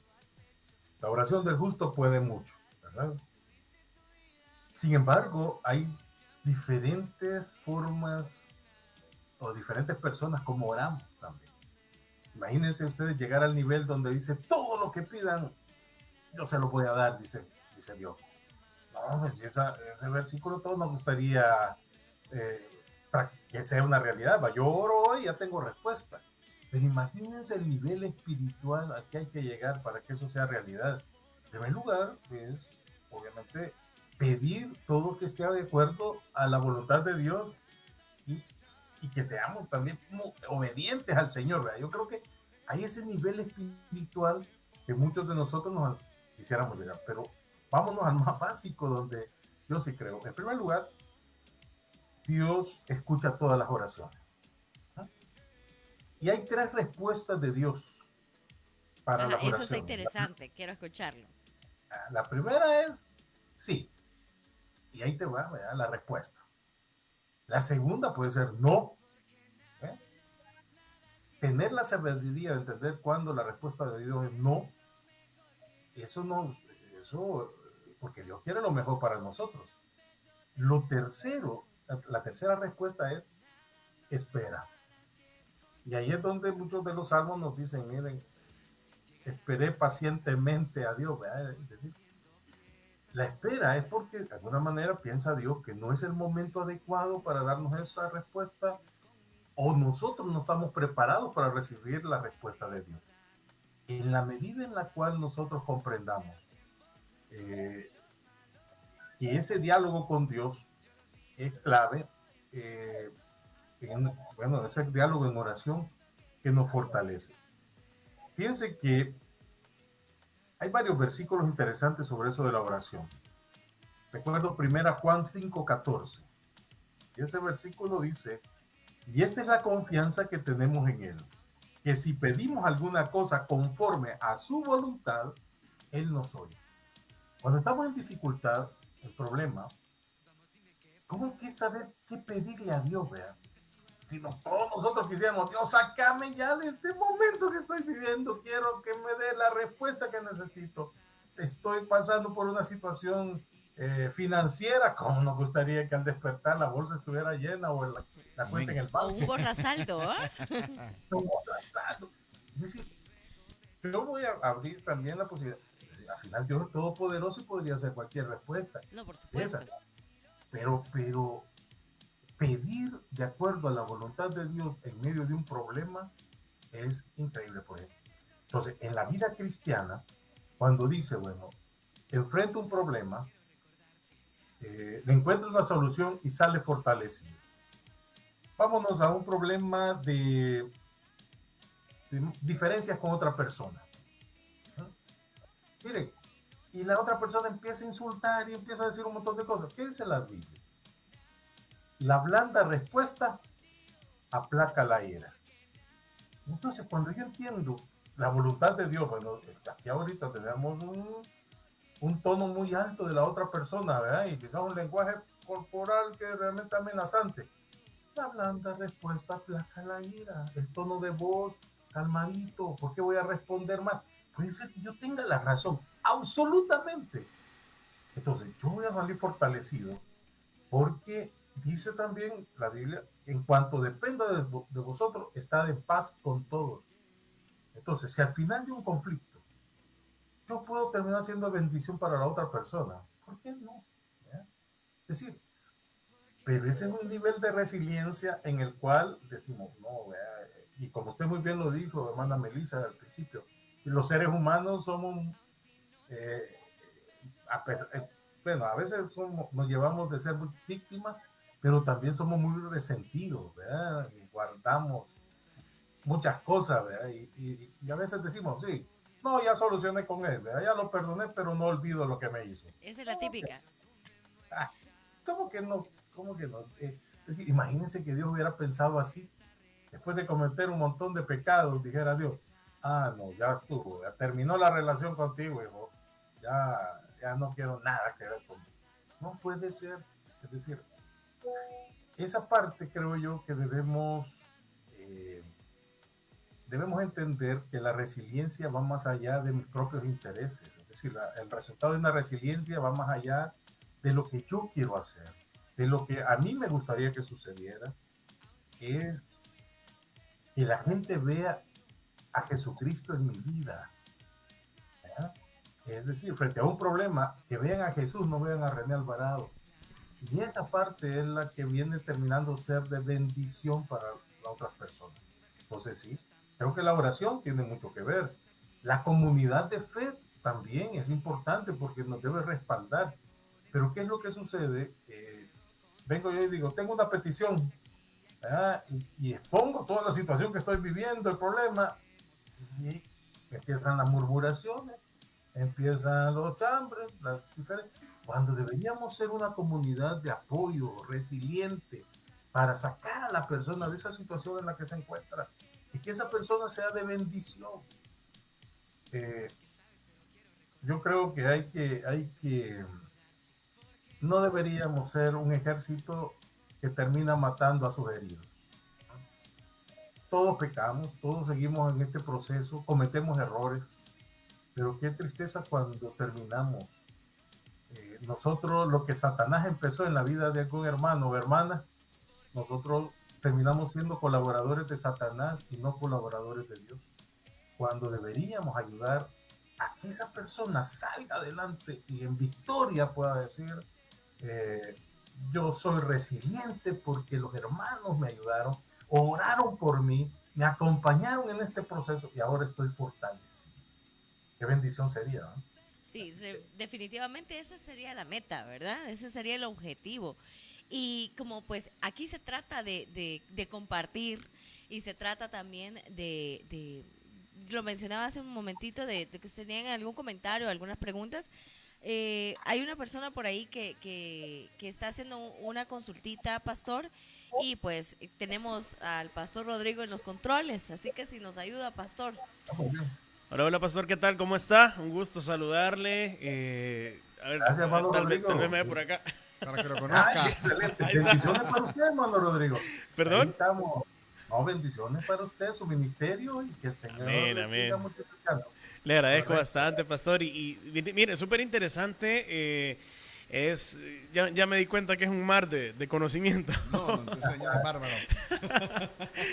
La oración del justo puede mucho, ¿verdad? Sin embargo, hay diferentes formas o diferentes personas como oramos también. Imagínense ustedes llegar al nivel donde dice, todo lo que pidan, yo se lo voy a dar, dice Dios. No, pues ese versículo todos nos gustaría para que sea una realidad. Yo oro hoy, ya tengo respuesta. Pero imagínense el nivel espiritual al que hay que llegar para que eso sea realidad. En primer lugar, es obviamente pedir todo que esté de acuerdo a la voluntad de Dios y que seamos también como obedientes al Señor, ¿verdad? Yo creo que hay ese nivel espiritual que muchos de nosotros nos quisiéramos llegar, pero vámonos al más básico, donde yo sí creo. En primer lugar, Dios escucha todas las oraciones. ¿Ah? Y hay 3 respuestas de Dios para las oraciones. Eso está interesante, quiero escucharlo. La primera es sí. Y ahí te va, ¿verdad? La respuesta. La segunda puede ser no. Tener la sabiduría de entender cuándo la respuesta de Dios es no, eso, porque Dios quiere lo mejor para nosotros. Lo tercero, la tercera respuesta es espera. Y ahí es donde muchos de los salmos nos dicen, miren, esperé pacientemente a Dios, ¿verdad? Es decir, la espera es porque de alguna manera piensa Dios que no es el momento adecuado para darnos esa respuesta, o nosotros no estamos preparados para recibir la respuesta de Dios. En la medida en la cual nosotros comprendamos que ese diálogo con Dios es clave, ese diálogo en oración que nos fortalece. Fíjense que hay varios versículos interesantes sobre eso de la oración. Recuerdo 1 Juan 5:14. Y ese versículo dice, y esta es la confianza que tenemos en Él, que si pedimos alguna cosa conforme a su voluntad, Él nos oye. Cuando estamos en dificultad, en problema, ¿cómo hay que saber qué pedirle a Dios, verdad? Si todos nosotros quisiéramos, Dios, sácame ya de este momento que estoy viviendo, quiero que me dé la respuesta que necesito. Estoy pasando por una situación financiera, como nos gustaría que al despertar la bolsa estuviera llena o la cuenta en el banco. O un borrasaldo, ¿eh? Un borrasaldo. Es decir, yo voy a abrir también la posibilidad. Al final Dios es todopoderoso y podría hacer cualquier respuesta. No, por supuesto. Pero pedir de acuerdo a la voluntad de Dios en medio de un problema es increíble, por ejemplo. Entonces, en la vida cristiana, cuando dice, bueno, enfrenta un problema, le encuentra una solución y sale fortalecido. Vámonos a un problema de diferencias con otra persona. Miren, y la otra persona empieza a insultar y empieza a decir un montón de cosas. ¿Qué dice la Biblia? La blanda respuesta aplaca la ira. Entonces, cuando yo entiendo la voluntad de Dios, bueno, aquí ahorita tenemos un tono muy alto de la otra persona, ¿verdad? Y quizás un lenguaje corporal que es realmente amenazante. La blanda respuesta aplaca la ira. El tono de voz calmadito. ¿Por qué voy a responder mal? Puede ser que yo tenga la razón, absolutamente. Entonces, yo voy a salir fortalecido porque dice también la Biblia, en cuanto dependa de vosotros, estad en paz con todos. Entonces, si al final de un conflicto yo puedo terminar siendo bendición para la otra persona, ¿por qué no? Es decir, pero ese es un nivel de resiliencia en el cual decimos, no, y como usted muy bien lo dijo, hermana Melissa, al principio, los seres humanos somos, a veces nos llevamos de ser víctimas, pero también somos muy resentidos, ¿verdad? Y guardamos muchas cosas, ¿verdad? Y a veces decimos, sí, no, ya solucioné con él, ¿verdad? Ya lo perdoné, pero no olvido lo que me hizo. Esa es la típica. ¿Cómo que no? ¿Cómo que no? Es decir, imagínense que Dios hubiera pensado así, después de cometer un montón de pecados, dijera Dios, no, ya estuvo, ya terminó la relación contigo, hijo, ya no quiero nada que ver contigo. No puede ser. Es decir, esa parte creo yo que debemos debemos entender que la resiliencia va más allá de mis propios intereses. Es decir, el resultado de una resiliencia va más allá de lo que yo quiero hacer, de lo que a mí me gustaría que sucediera, es que la gente vea a Jesucristo en mi vida. ¿Ya? Es decir, frente a un problema, que vean a Jesús, no vean a René Alvarado. Y esa parte es la que viene terminando ser de bendición para las otras personas. Entonces sí, creo que la oración tiene mucho que ver. La comunidad de fe también es importante porque nos debe respaldar. Pero ¿qué es lo que sucede? Vengo yo y digo, tengo una petición, y expongo toda la situación que estoy viviendo, el problema, y empiezan las murmuraciones, empiezan los chambres, cuando deberíamos ser una comunidad de apoyo, resiliente, para sacar a la persona de esa situación en la que se encuentra y que esa persona sea de bendición. Yo creo que hay que no deberíamos ser un ejército que termina matando a sus heridos. Todos pecamos, todos seguimos en este proceso, cometemos errores, pero qué tristeza cuando terminamos. Nosotros, lo que Satanás empezó en la vida de algún hermano o hermana, nosotros terminamos siendo colaboradores de Satanás y no colaboradores de Dios. Cuando deberíamos ayudar a que esa persona salga adelante y en victoria pueda decir, yo soy resiliente porque los hermanos me ayudaron, oraron por mí, me acompañaron en este proceso y ahora estoy fortalecido. Qué bendición sería, ¿no? Sí, definitivamente esa sería la meta, ¿verdad? Ese sería el objetivo. Y como pues aquí se trata de compartir y se trata también lo mencionaba hace un momentito, de que se tenían algún comentario, algunas preguntas. Hay una persona por ahí que está haciendo una consultita, pastor, y pues tenemos al pastor Rodrigo en los controles, así que si nos ayuda, pastor. Hola, hola, pastor, ¿qué tal? ¿Cómo está? Un gusto saludarle. A ver, Gracias, hermano tal vez Rodrigo. me ve por acá. Para que lo conozca. Excelente. Bendiciones para usted, hermano Rodrigo. ¿Perdón? Ahí estamos. No, bendiciones para usted, su ministerio, y que el Señor Amén, le amén. siga multiplicando. Le agradezco Correcto. bastante, pastor. Y mire, súper interesante. Ya me di cuenta que es un mar de conocimiento. No te enseño, es bárbaro.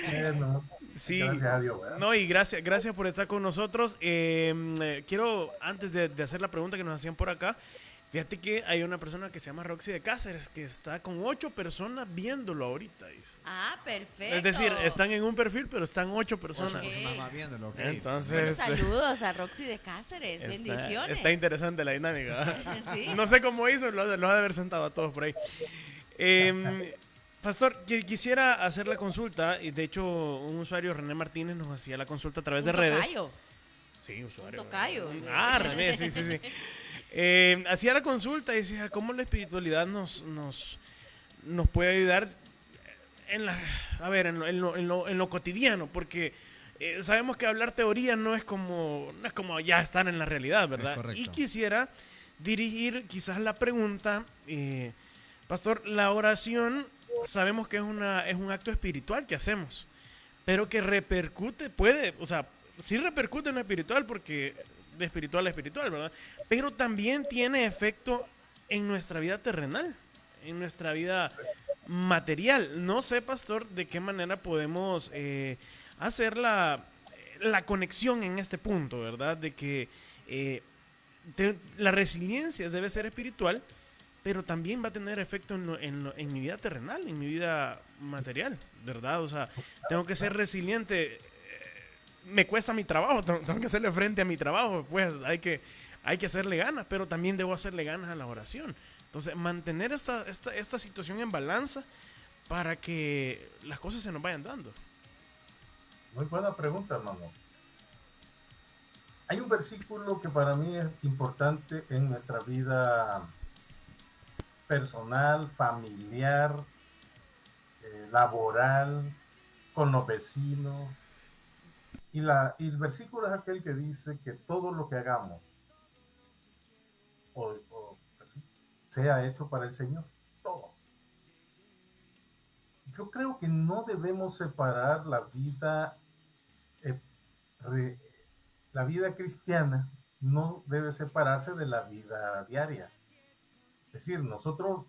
Bueno, Sí, gracias a Dios, ¿verdad? no, y gracias por estar con nosotros. Quiero, antes de hacer la pregunta que nos hacían por acá, fíjate que hay una persona que se llama Roxy de Cáceres que está con 8 personas viéndolo ahorita. Dice. Ah, perfecto. Es decir, están en un perfil, pero están 8 personas. Ok. Personas más viéndolo, ok. Entonces, Bueno, saludos a Roxy de Cáceres, bendiciones. está interesante la dinámica. ¿Verdad? Sí. No sé cómo hizo, los ha de haber sentado a todos por ahí. Pastor, quisiera hacer la consulta, y de hecho un usuario, René Martínez, nos hacía la consulta a través de redes. Tocayo. Sí, usuario. Un tocayo. Ah, René, sí. Hacía la consulta y decía, ¿cómo la espiritualidad nos puede ayudar en lo cotidiano? Porque sabemos que hablar teoría no es como ya estar en la realidad, ¿verdad? Y quisiera dirigir quizás la pregunta, pastor, la oración sabemos que es un acto espiritual que hacemos, pero que repercute, sí repercute en lo espiritual, porque de espiritual a espiritual, ¿verdad? Pero también tiene efecto en nuestra vida terrenal, en nuestra vida material. No sé, pastor, de qué manera podemos hacer la conexión en este punto, ¿verdad? De que la resiliencia debe ser espiritual, pero también va a tener efecto en mi vida terrenal, en mi vida material, ¿verdad? O sea, tengo que ser resiliente. Me cuesta mi trabajo, tengo que hacerle frente a mi trabajo, pues hay que hacerle ganas, pero también debo hacerle ganas a la oración. Entonces, mantener esta situación en balanza para que las cosas se nos vayan dando. Muy buena pregunta, hermano. Hay un versículo que para mí es importante en nuestra vida personal, familiar, laboral, con los vecinos. Y el versículo es aquel que dice que todo lo que hagamos sea hecho para el Señor. Todo. Yo creo que no debemos separar la vida re- la vida cristiana no debe separarse de la vida diaria. Es decir, nosotros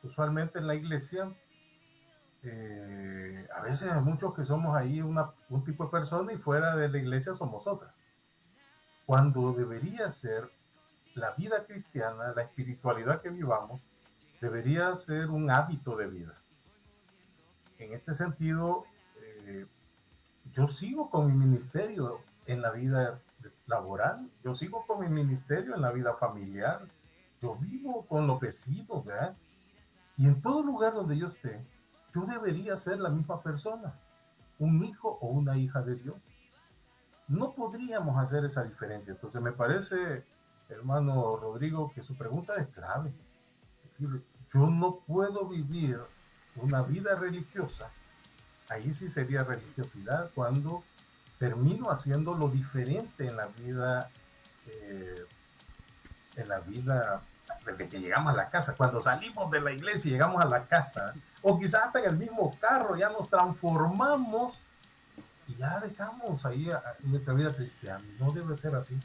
usualmente en la iglesia, a veces hay muchos que somos ahí un tipo de persona y fuera de la iglesia somos otra. Cuando debería ser la vida cristiana, la espiritualidad que vivamos, debería ser un hábito de vida. En este sentido, yo sigo con mi ministerio en la vida laboral, yo sigo con mi ministerio en la vida familiar, yo vivo con los vecinos, ¿verdad? Y en todo lugar donde yo esté, yo debería ser la misma persona, un hijo o una hija de Dios. No podríamos hacer esa diferencia. Entonces me parece, hermano Rodrigo, que su pregunta es clave. Es decir, yo no puedo vivir una vida religiosa, ahí sí sería religiosidad, cuando termino haciendo lo diferente en la vida desde que llegamos a la casa, cuando salimos de la iglesia y llegamos a la casa, o quizás hasta en el mismo carro ya nos transformamos y ya dejamos ahí nuestra vida cristiana. No debe ser así.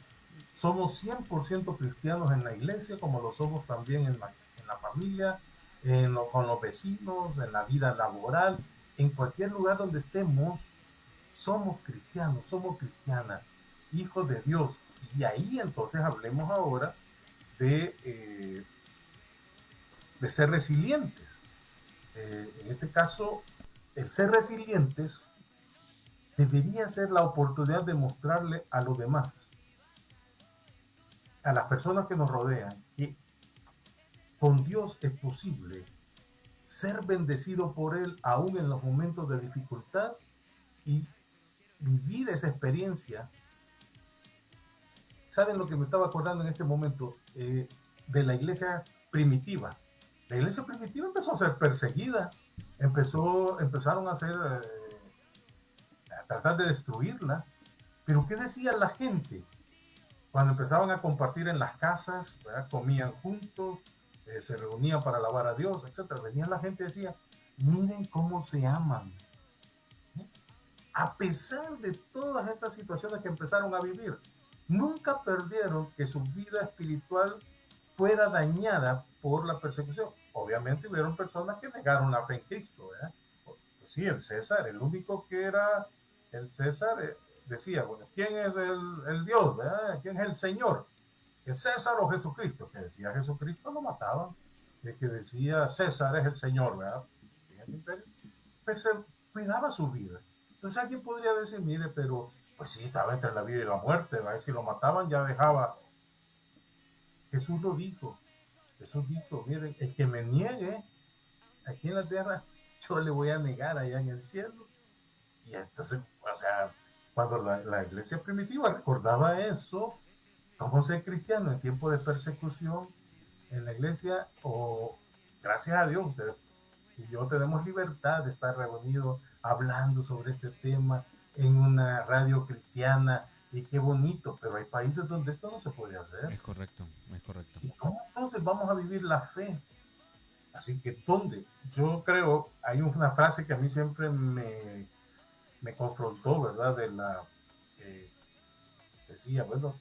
Somos 100% cristianos en la iglesia, como lo somos también en la familia, con los vecinos, en la vida laboral, en cualquier lugar donde estemos. Somos cristianos, somos cristianas, hijos de Dios. Y ahí entonces hablemos ahora de ser resilientes. En este caso, el ser resilientes debería ser la oportunidad de mostrarle a los demás, a las personas que nos rodean, que con Dios es posible ser bendecido por Él aún en los momentos de dificultad y vivir esa experiencia. ¿Saben lo que me estaba acordando en este momento? De la iglesia primitiva. La iglesia primitiva empezó a ser perseguida, empezaron a tratar de destruirla. Pero ¿qué decía la gente? Cuando empezaban a compartir en las casas, ¿verdad? Comían juntos, se reunían para alabar a Dios, etc. Venía la gente y decía, miren cómo se aman. A pesar de todas esas situaciones que empezaron a vivir, nunca perdieron que su vida espiritual fuera dañada por la persecución. Obviamente hubieron personas que negaron la fe en Cristo, ¿verdad? Pues sí, el César, el único que era el César, decía, bueno, ¿quién es el Dios, ¿verdad? ¿Quién es el Señor? ¿Es César o Jesucristo? Que decía Jesucristo lo mataban. El que decía César es el Señor, ¿verdad? Pues se cuidaba su vida. Entonces alguien podría decir, mire, pero pues sí, estaba entre la vida y la muerte, ¿verdad? Si lo mataban ya dejaba. Jesús lo dijo. Jesús dijo, miren, el que me niegue aquí en la tierra, yo le voy a negar allá en el cielo. Y entonces, o sea, cuando la iglesia primitiva recordaba eso, cómo ser cristiano en tiempo de persecución en la iglesia, o gracias a Dios, ustedes y yo tenemos libertad de estar reunidos hablando sobre este tema en una radio cristiana, y qué bonito, pero hay países donde esto no se puede hacer. Es correcto, es correcto. ¿Y cómo entonces vamos a vivir la fe? Así que, ¿dónde? Yo creo, hay una frase que a mí siempre me confrontó, ¿verdad? Decía, bueno,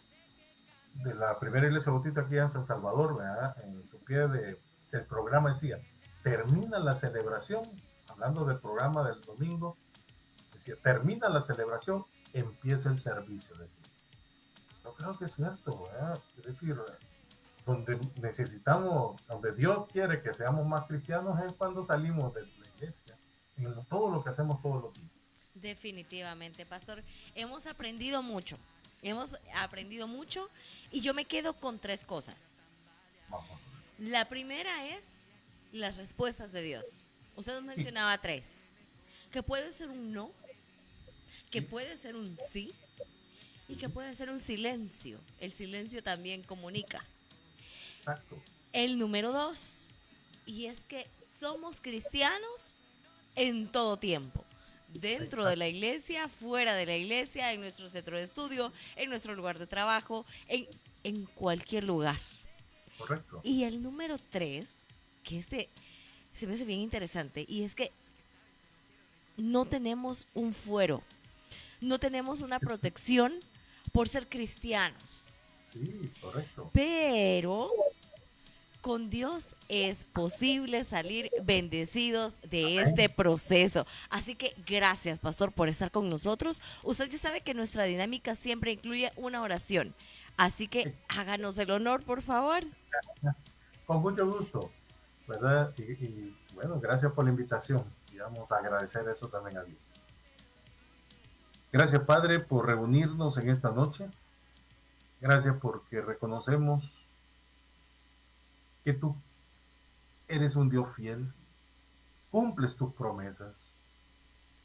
de la primera iglesia bautista aquí en San Salvador, ¿verdad? En su pie del programa decía, termina la celebración, hablando del programa del domingo, decía, termina la celebración, empieza el servicio. Decía. Yo creo que es cierto, ¿verdad? Es decir, donde necesitamos, donde Dios quiere que seamos más cristianos es cuando salimos de la iglesia, en todo lo que hacemos todos los días. Definitivamente, pastor. Hemos aprendido mucho y yo me quedo con 3 cosas. La primera es las respuestas de Dios. Usted mencionaba 3. Que puede ser un no, que puede ser un sí y que puede ser un silencio. El silencio también comunica. Exacto. El número 2, y es que somos cristianos en todo tiempo. Dentro de la iglesia, fuera de la iglesia, en nuestro centro de estudio, en nuestro lugar de trabajo, en cualquier lugar. Correcto. Y el número 3, que se me hace bien interesante, y es que no tenemos un fuero. no tenemos una protección por ser cristianos. Sí, correcto. Pero con Dios es posible salir bendecidos de este proceso. Así que gracias, pastor, por estar con nosotros. Usted ya sabe que nuestra dinámica siempre incluye una oración. Así que háganos el honor, por favor. Con mucho gusto, ¿verdad? Y bueno, gracias por la invitación. Y vamos a agradecer eso también a Dios. Gracias, Padre, por reunirnos en esta noche. Gracias porque reconocemos que tú eres un Dios fiel, cumples tus promesas.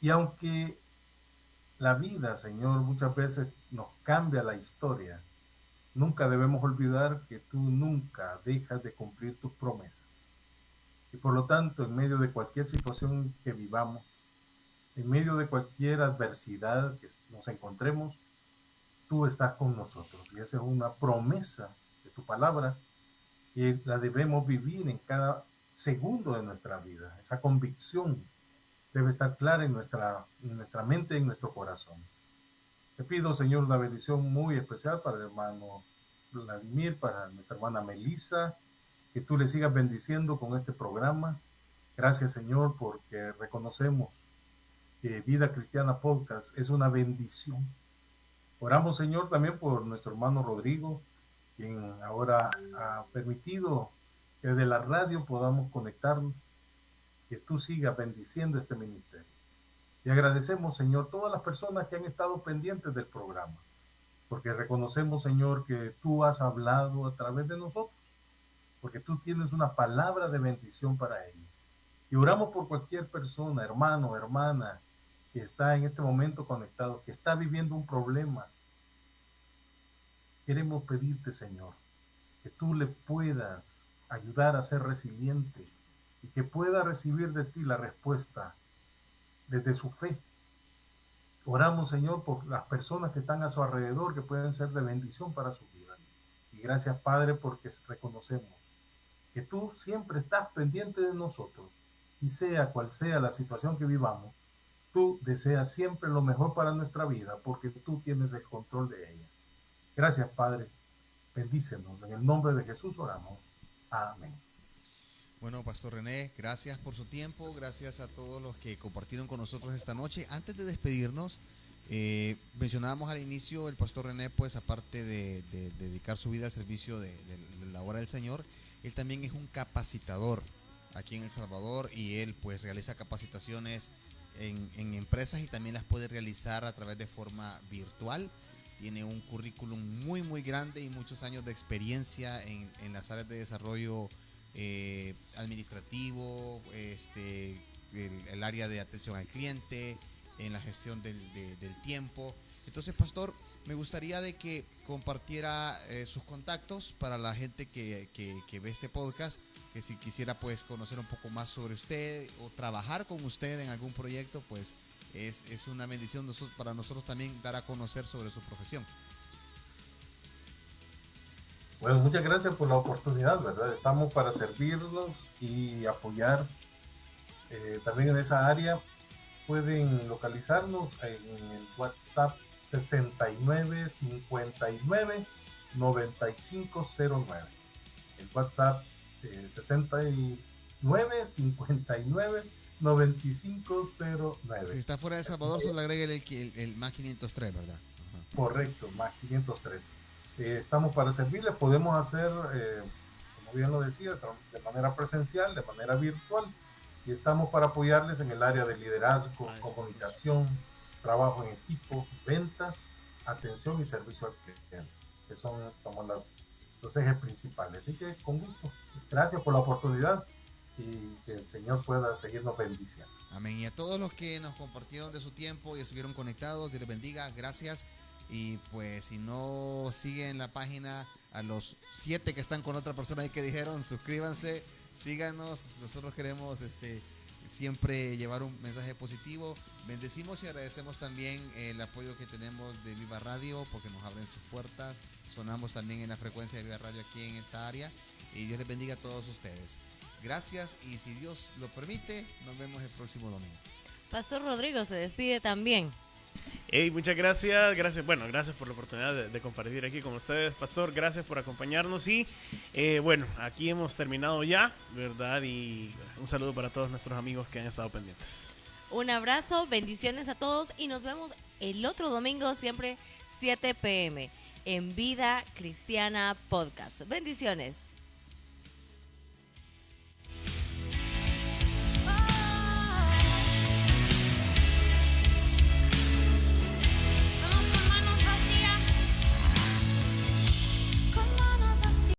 Y aunque la vida, Señor, muchas veces nos cambia la historia, nunca debemos olvidar que tú nunca dejas de cumplir tus promesas. Y por lo tanto, en medio de cualquier situación que vivamos, en medio de cualquier adversidad que nos encontremos, tú estás con nosotros. Y esa es una promesa de tu palabra que la debemos vivir en cada segundo de nuestra vida. Esa convicción debe estar clara en nuestra mente, en nuestro corazón. Te pido, Señor, una bendición muy especial para el hermano Vladimir, para nuestra hermana Melissa, que tú le sigas bendiciendo con este programa. Gracias, Señor, porque reconocemos que Vida Cristiana Podcast es una bendición. Oramos, Señor, también por nuestro hermano Rodrigo, quien ahora ha permitido que desde la radio podamos conectarnos, que tú sigas bendiciendo este ministerio. Y agradecemos, Señor, todas las personas que han estado pendientes del programa, porque reconocemos, Señor, que tú has hablado a través de nosotros, porque tú tienes una palabra de bendición para ellos. Y oramos por cualquier persona, hermano, hermana, que está en este momento conectado, que está viviendo un problema. Queremos pedirte, Señor, que tú le puedas ayudar a ser resiliente y que pueda recibir de ti la respuesta desde su fe. Oramos, Señor, por las personas que están a su alrededor, que pueden ser de bendición para su vida. Y gracias, Padre, porque reconocemos que tú siempre estás pendiente de nosotros y sea cual sea la situación que vivamos, tú deseas siempre lo mejor para nuestra vida porque tú tienes el control de ella. Gracias, Padre. Bendícenos. En el nombre de Jesús oramos. Amén. Bueno, Pastor René, gracias por su tiempo, gracias a todos los que compartieron con nosotros esta noche. Antes de despedirnos, mencionábamos al inicio, el Pastor René, pues aparte de dedicar su vida al servicio de la obra del Señor, él también es un capacitador aquí en El Salvador y él pues realiza capacitaciones en empresas y también las puede realizar a través de forma virtual. Tiene un currículum muy muy grande y muchos años de experiencia en las áreas de desarrollo administrativo, el área de atención al cliente, en la gestión del tiempo. Entonces, Pastor, me gustaría de que compartiera sus contactos para la gente que ve este podcast, que si quisiera pues conocer un poco más sobre usted o trabajar con usted en algún proyecto, pues es una bendición para nosotros también dar a conocer sobre su profesión. Bueno, muchas gracias por la oportunidad, ¿verdad? Estamos para servirlos y apoyar también en esa área. Pueden localizarnos en el WhatsApp 6959-9509. El WhatsApp 6959-9509. Si está fuera de El Salvador, solo agrega el más 503, ¿verdad? Ajá. Correcto, más 503. Estamos para servirles, podemos hacer, como bien lo decía, de manera presencial, de manera virtual, y estamos para apoyarles en el área de liderazgo, comunicación, trabajo en equipo, ventas, atención y servicio al cliente, que son como los ejes principales. Así que con gusto, gracias por la oportunidad y que el Señor pueda seguirnos bendiciendo. Amén. Y a todos los que nos compartieron de su tiempo y estuvieron conectados, Dios les bendiga, gracias. Y pues si no siguen la página, a los 7 que están con otra persona ahí que dijeron, suscríbanse, síganos. Nosotros queremos siempre llevar un mensaje positivo. Bendecimos y agradecemos también el apoyo que tenemos de Viva Radio, porque nos abren sus puertas. Sonamos también en la frecuencia de Viva Radio aquí en esta área. Y Dios les bendiga a todos ustedes. Gracias, y si Dios lo permite, nos vemos el próximo domingo. Pastor Rodrigo se despide también. Hey, muchas gracias. Bueno, gracias por la oportunidad de compartir aquí con ustedes, Pastor. Gracias por acompañarnos y bueno, aquí hemos terminado ya, ¿verdad? Y un saludo para todos nuestros amigos que han estado pendientes. Un abrazo, bendiciones a todos y nos vemos el otro domingo, siempre 7 p.m. en Vida Cristiana Podcast. Bendiciones.